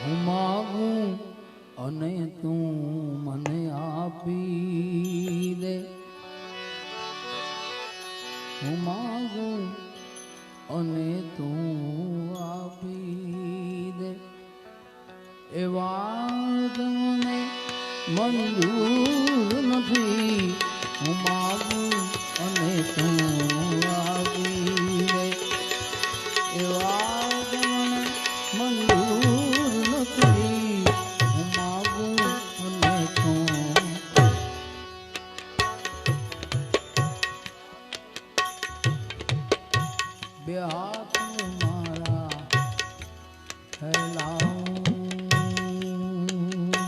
હું માગું અને તું મને આપી દે. હું માગું અને તું આપી દે. એ વાત મને મંજૂર નથી. હું માગું અને તું આપી દે. એ વાત મને મંજૂર નથી. હું માગું અને તું. બે હાથ મારા ફેલાવું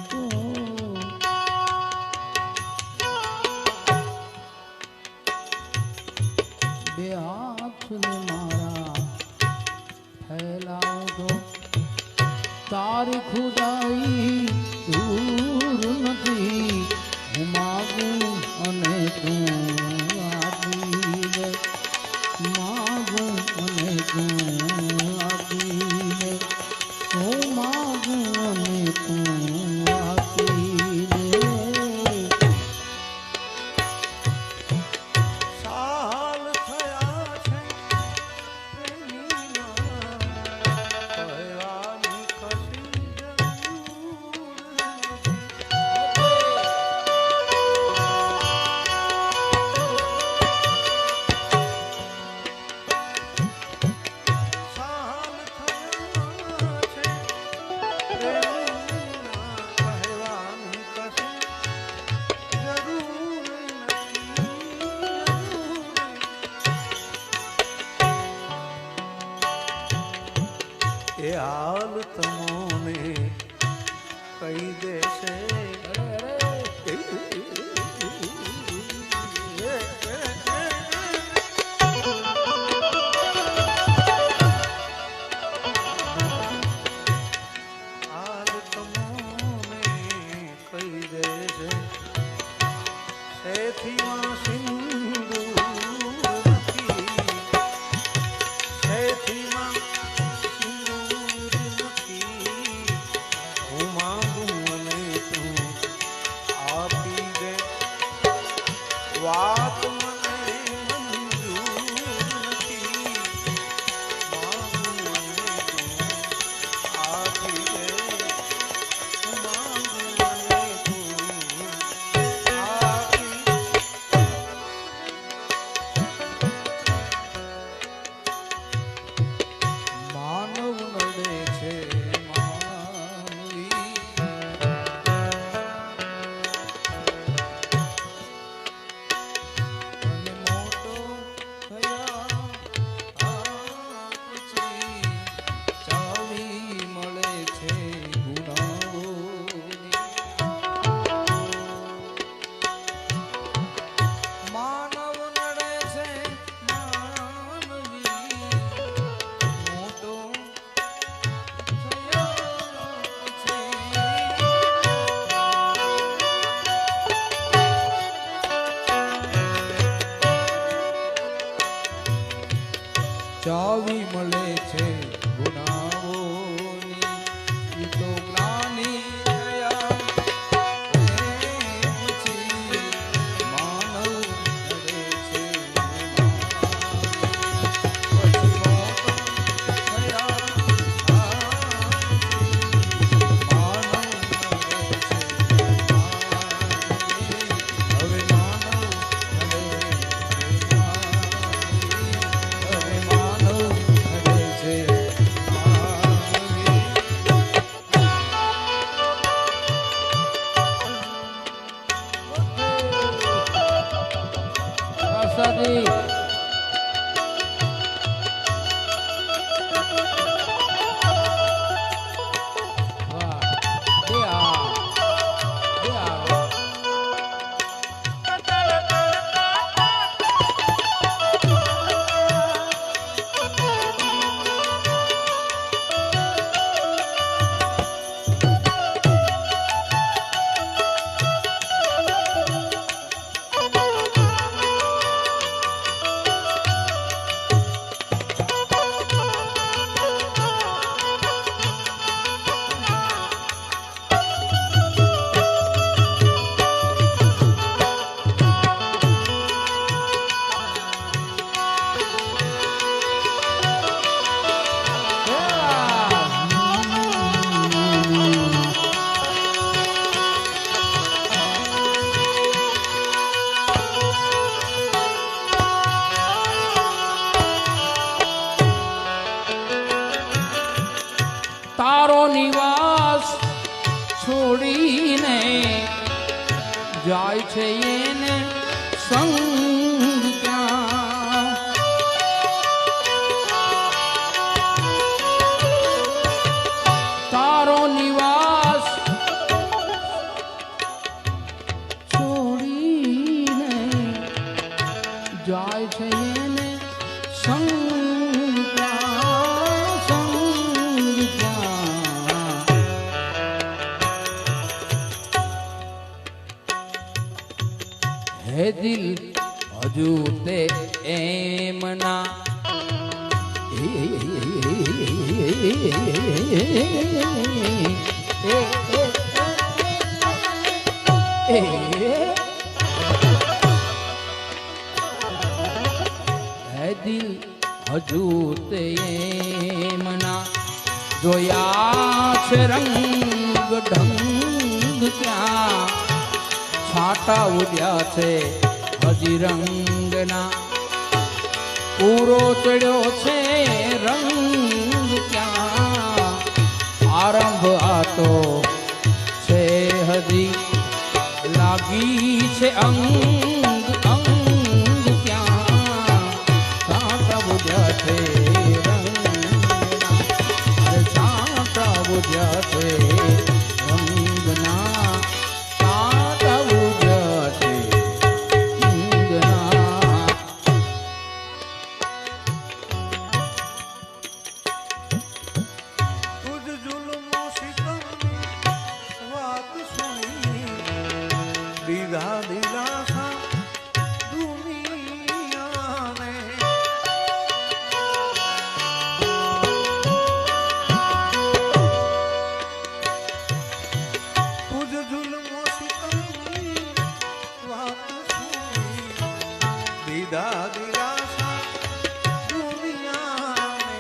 તો બે હાથ મારા ફેલાવું તો તારી ખુદાઈ દૂર નથી. હું માગું અને તું આપી દે. માગું અને તું આપી દે. હું માગું અને તું આપી દે. સાલ થયા છે પ્રેમીના, કહેવાની કશી જરૂર સાલ થયા છે પ્રેમીના, કહેવાની કશી જરૂર નથી. એ હાલ તમોને કહી દેશે. હાલ તમોને કહી દેશે. સેથીમાં સિંદૂર નથી. સેથીમાં સિંદૂર નથી. હું માંગું અને તું આપી દે. તારો નિવાસ છોડીને જાય છે એને સંગ ક્યાં તારો નિવાસ છોડીને જાય છે એને સંગ હે દિલ હજુ તે એમના હે દિલ હજુ તે એમના જોયા છે રંગ ઢંગ ક્યાં છાટા ઉડ્યા છે હજી રંગના પૂરો ચડ્યો છે રંગ ક્યાં આરંભ આતો છે હજી લાગી છે અંગ અંગ ક્યાં છાટા ઉડ્યા છે રંગના છાટા ઉડ્યા છે રંગના દીધા દિલાસા દુનિયાને તુજ જુલ્મો સિતમની વાત સુની દીધા દિલાસા દુનિયાને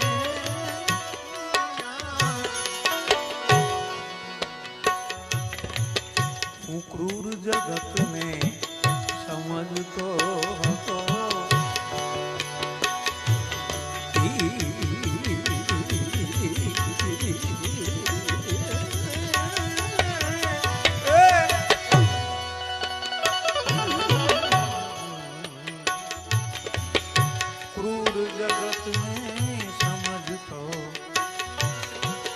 હું ક્રૂર જગતને સમજતો હતો ક્રૂર જગતને સમજતો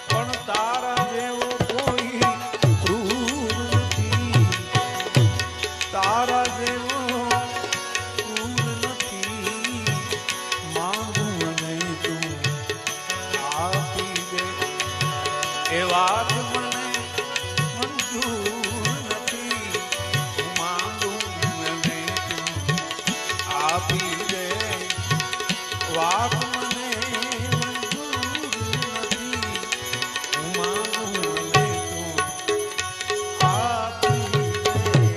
પણ તારા જેવો કોઈ ક્રૂર નથી તારા જેવો ક્રૂર નથી માંગું અને તું આપી દે એ વાત મને મંજૂર નથી હું માંગું અને તું આપી દે વાત મને મંજૂર નથી હું માંગું અને તું આપી દે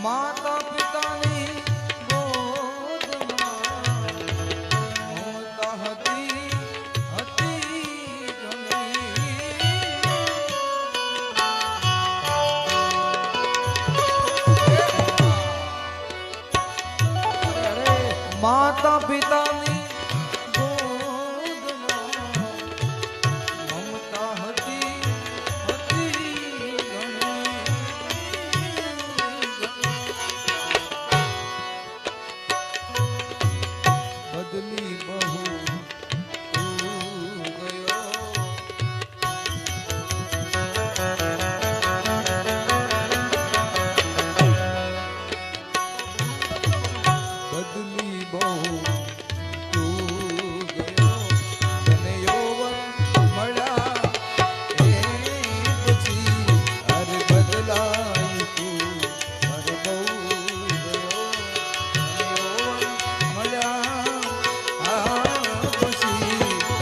માતા પિતાની ગોદમાં મમતા હતી માતા પિતાની ગોદમાં મમતા હતી બદલી બહુ ગયો બદલી બહુ ગયો તને યૌવન મળ્યા એ પછી અરે બદલાઈ તું અરે બહુ ગયો યૌવન મળ્યા પછી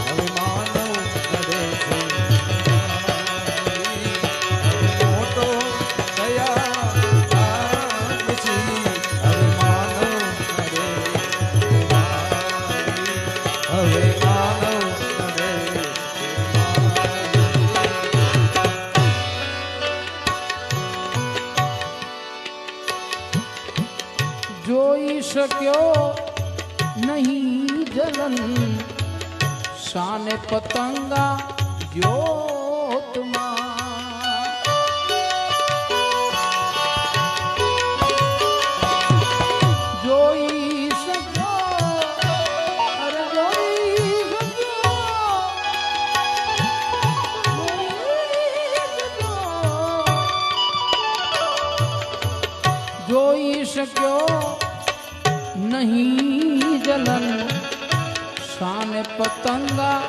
હવે માનવ કરે છે મોટો થયા પછી હવે માનવ કરે જોઈ શક્યો નહીં જલન શાને પતંગા જ્યોતમાં જોઈ શક્યો અરે જોઈ શક્યો જોઈ શક્યો નહીં જલન શાને પતંગા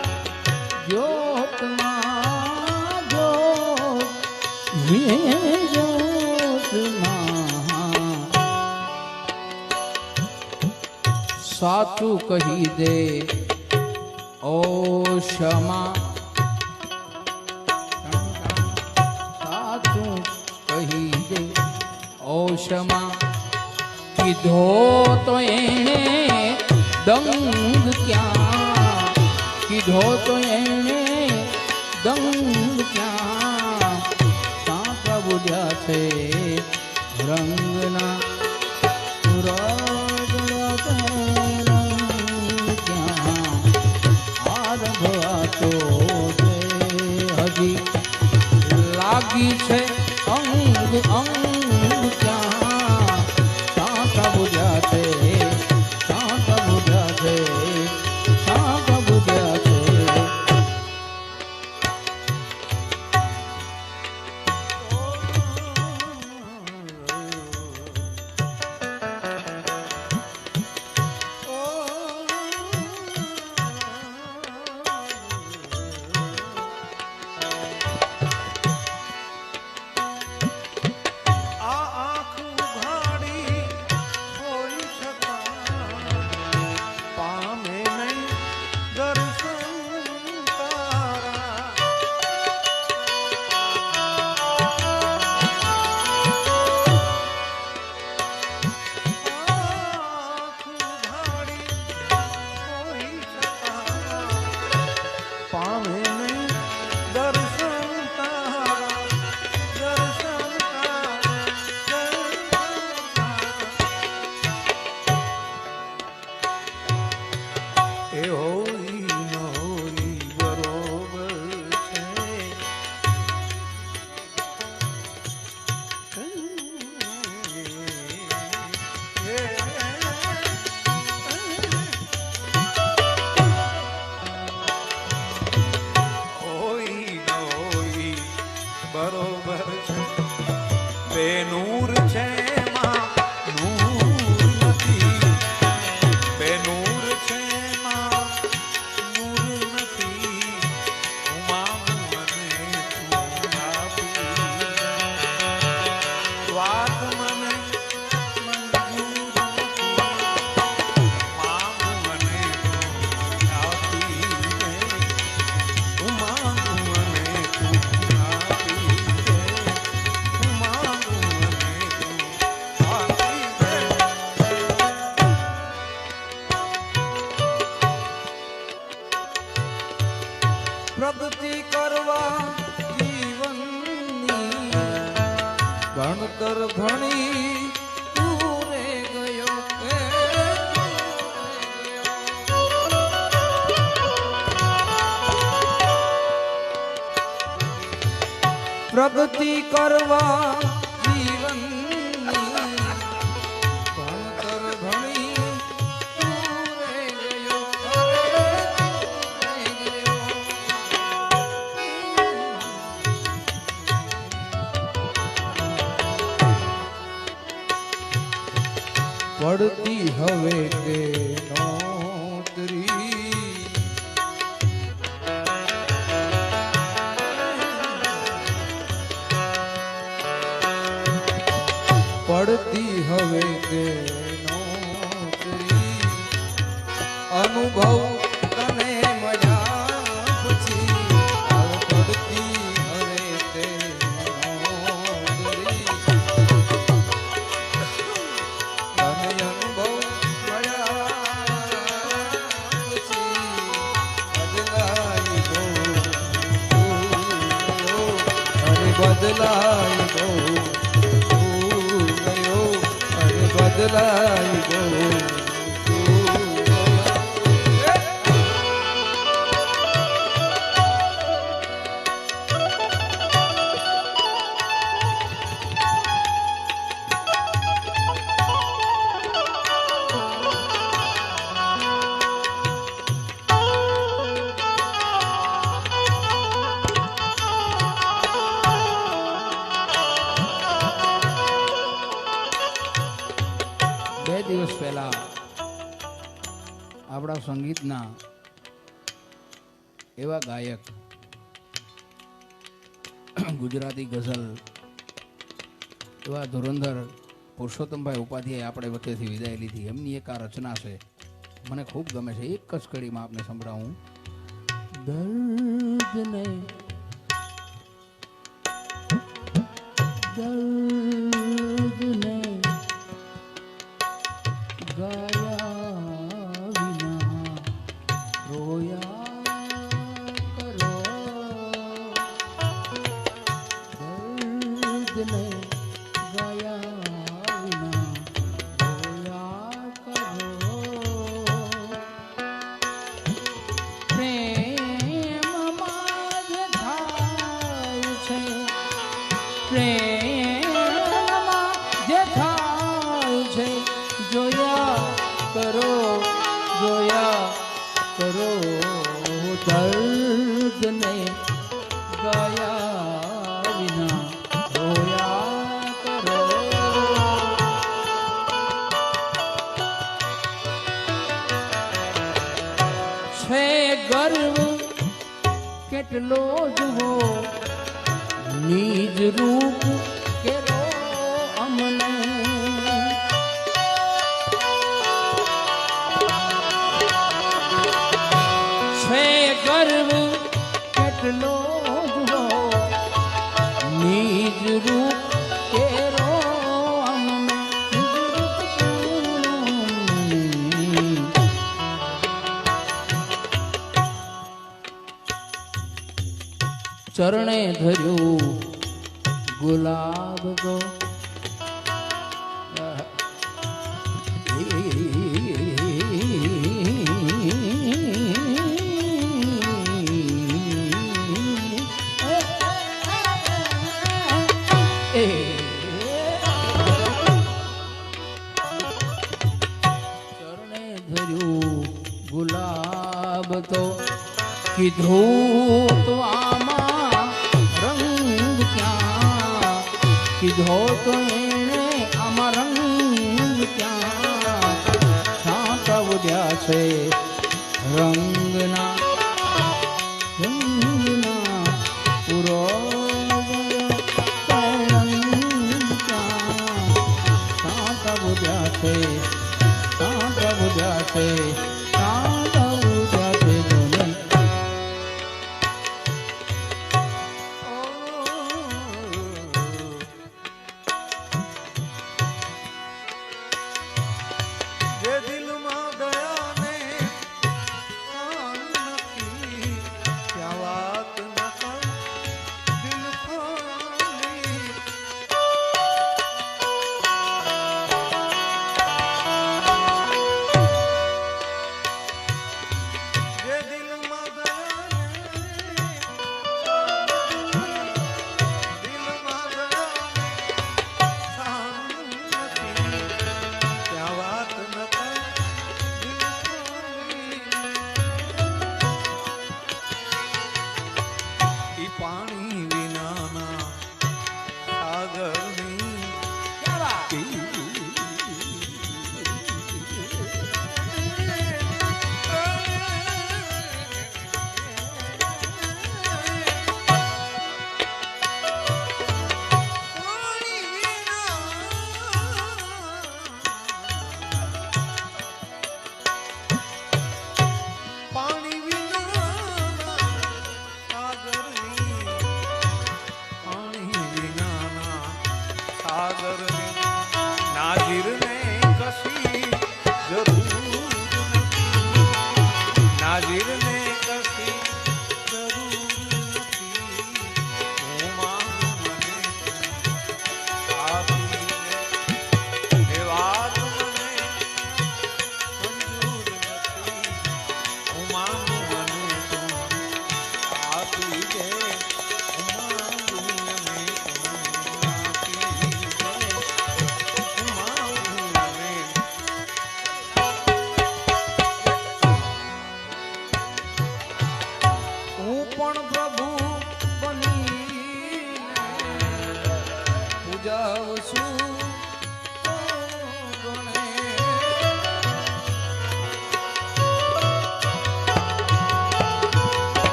જ્યોતમાં જ્યોતમાં સાચું કહી દે ઓ ક્ષમા સાચું કહી દે ઓ ક્ષમા કીધો તો એણે દંગ ક્યાં કીધો તો એણે દંગ ક્યાં સાંપા બુડ્યા છે રંગના આરંભવાતો હજી લાગી છે અંગ અંગ ક્યાં સાંપા બુડ્યા છે સાંપા બુડ્યા છે સાંપા બુડ્યા છે બરોબર છે બેનૂર છે માં નૂર નથી બેનૂર છે માં નૂર નથી ઉમા મને તું આપી વાત મને મંજૂર નથી માં મને તું આપી ઉમા મને તું પ્રગતિ કરવા જીવનની ભણતર ભણી પૂરે ગયો પ્રગતિ કરવા જીવનની ભણતર ભણી પૂરે ગયો પડતી હવે કે નોતરી પડતી હવે કે નોતરી અનુભવ તને મળ્યા પછી પડતી હવે કે નોતરી બદલાઈ ગયો અરે બદલાઈ ગયો દિવસ પહેલા આપણા સંગીતના એવા ગાયક ગુજરાતી ગઝલ એવા ધુરંધર પુરુષોત્તમભાઈ ઉપાધ્યાય આપણે વચ્ચેથી વિદાય લીધી. એમની એક આ રચના છે, મને ખૂબ ગમે છે. એક જ કડીમાં આપને સંભળાવું. દર્દ ને ગાયા વિના રોયા કરો, દર્દને ગાયા વિના રોયા કરો. પ્રેમમાં જે થાય છે, પ્રેમમાં જે થાય છે, જોયા કરો, જોયા કરો. દર્દને ગાયા વિના રોયા કરો. છે ગર્વ કેટલો જુઓ, નિજ રૂપ કેરો અમને. ગર્વ કેટલો જુઓ, નિજ રૂપ કેરો અમને. ચરણે ધર્યું ગુલાબ ગો, ચરણે ધર્યું ગુલાબ તો કીધું તો આમાં રંગ ક્યાં, કીધો તો એણે આમાં રંગ ક્યાં. છાંટા ઉડ્યા છે રંગના, રંગના પૂરો છે, સાંતા બુધ્યા છે, સાંતા બુધ્યા છે જોને. જે દિલમાં ગયા ને નથી ત્યાં વાત ન કર, દિલ ખોલી.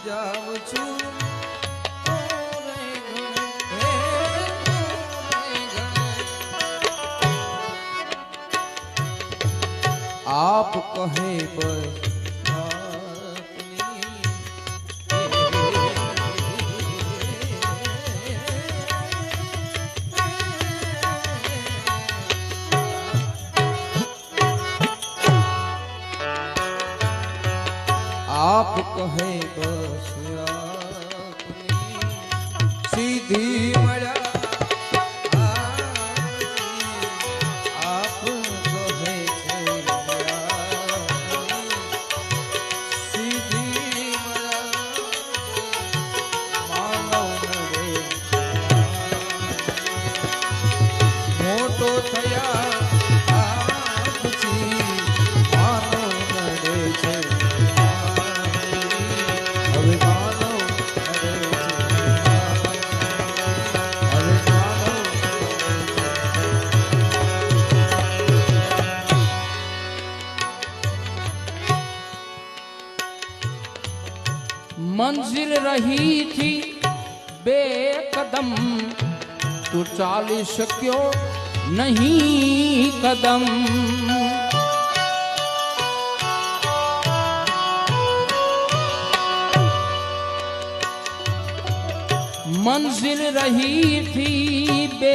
જાઉં છું આપ કહે બસ आप कहे बस आपनी सीधी मरा आप कहे छे सीधी मरा मानव नरे मोटो थया आपથી માનવ નડે છે હવે માનવ નડે મંજિલ રહી થી બે કદમ તું ચાલી શક્યો નહીં કદમ મંજિલ રહી થી બે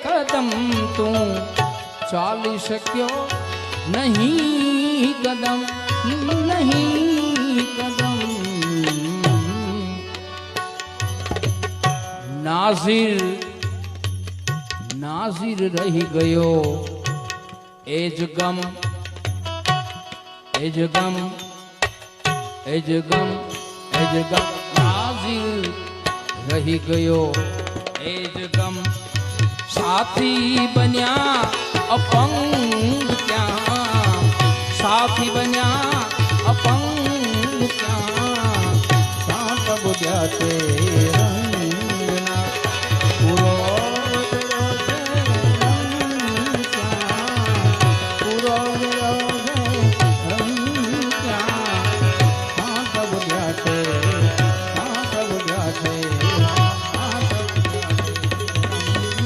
કદમ તું ચાલી શક્યો નહીં કદમ નહીં કદમ નાઝિર નાઝિર રહી ગયો એ જ ગમ એ જ ગમ એ જ ગમ એ જ ગમ નાઝિર રહી ગયો એ જ ગમ સાથી બન્યા અપંગ ક્યાં સાથી બન્યા અપંગ ક્યાં સાંપ બુદ્યા છે